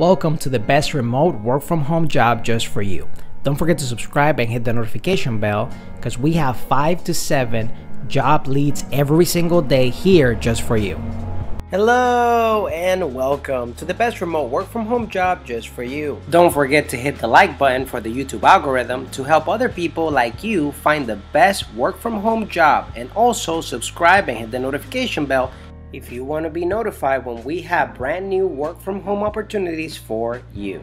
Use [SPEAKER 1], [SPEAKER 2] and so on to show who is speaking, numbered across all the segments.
[SPEAKER 1] Welcome to the best remote work from home job just for you. Don't forget to subscribe and hit the notification bell because we have 5 to 7 job leads every single day here just for you. Hello and welcome to the best remote work from home job just for you. Don't forget to hit the like button for the YouTube algorithm to help other people like you find the best work from home job, and also subscribe and hit the notification bell if you want to be notified when we have brand new work from home opportunities for you.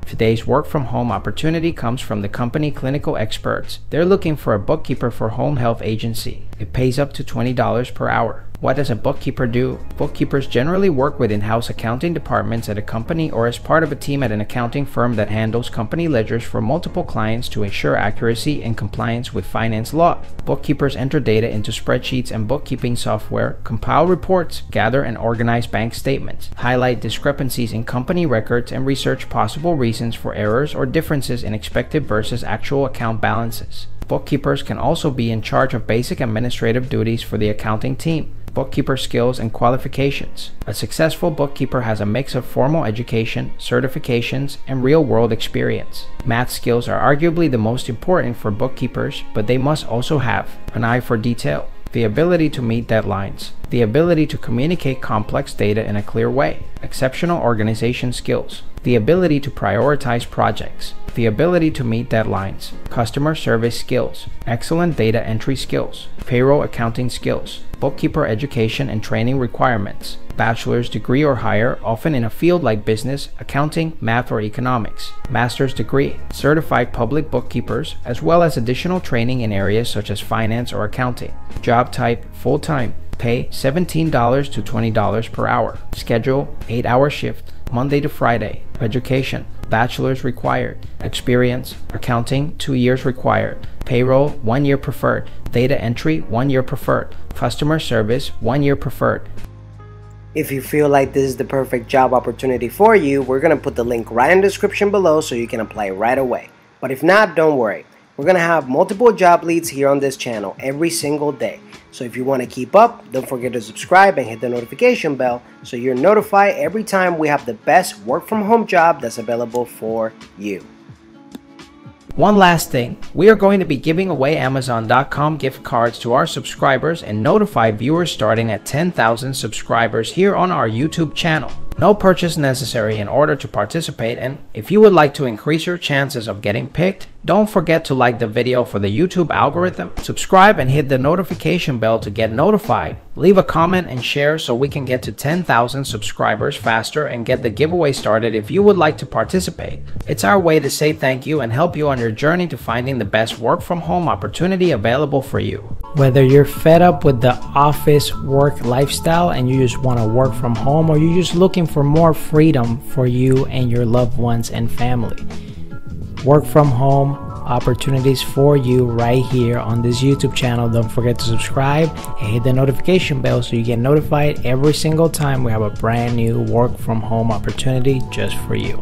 [SPEAKER 1] Today's work from home opportunity comes from the company Clinical Experts. They're looking for a bookkeeper for home health agency. It pays up to $20 per hour. What does a bookkeeper do? Bookkeepers generally work with in-house accounting departments at a company or as part of a team at an accounting firm that handles company ledgers for multiple clients to ensure accuracy and compliance with finance law. Bookkeepers enter data into spreadsheets and bookkeeping software, compile reports, gather and organize bank statements, highlight discrepancies in company records, and research possible reasons for errors or differences in expected versus actual account balances. Bookkeepers can also be in charge of basic administrative duties for the accounting team. Bookkeeper skills and qualifications. A successful bookkeeper has a mix of formal education, certifications, and real-world experience. Math skills are arguably the most important for bookkeepers, but they must also have an eye for detail, the ability to meet deadlines, the ability to communicate complex data in a clear way, exceptional organization skills, the ability to prioritize projects, the ability to meet deadlines, customer service skills, excellent data entry skills, payroll accounting skills, bookkeeper education and training requirements, bachelor's degree or higher, often in a field like business, accounting, math, or economics, master's degree, certified public bookkeepers, as well as additional training in areas such as finance or accounting. Job type, full-time, pay $17 to $20 per hour, schedule 8-hour shift, Monday to Friday, education, bachelor's required, experience, accounting 2 years required, payroll 1 year preferred, data entry 1 year preferred, customer service 1 year preferred. If you feel like this is the perfect job opportunity for you, we're going to put the link right in the description below so you can apply right away. But if not, don't worry. We're going to have multiple job leads here on this channel every single day. So if you want to keep up, don't forget to subscribe and hit the notification bell so you're notified every time we have the best work from home job that's available for you. One last thing, we are going to be giving away Amazon.com gift cards to our subscribers and notified viewers starting at 10,000 subscribers here on our YouTube channel. No purchase necessary in order to participate, and if you would like to increase your chances of getting picked, don't forget to like the video for the YouTube algorithm, subscribe and hit the notification bell to get notified, leave a comment and share so we can get to 10,000 subscribers faster and get the giveaway started if you would like to participate. It's our way to say thank you and help you on your journey to finding the best work from home opportunity available for you. Whether you're fed up with the office work lifestyle and you just want to work from home, or you're just looking for more freedom for you and your loved ones and family, work from home opportunities for you right here on this YouTube channel. Don't forget to subscribe and hit the notification bell so you get notified every single time we have a brand new work from home opportunity just for you.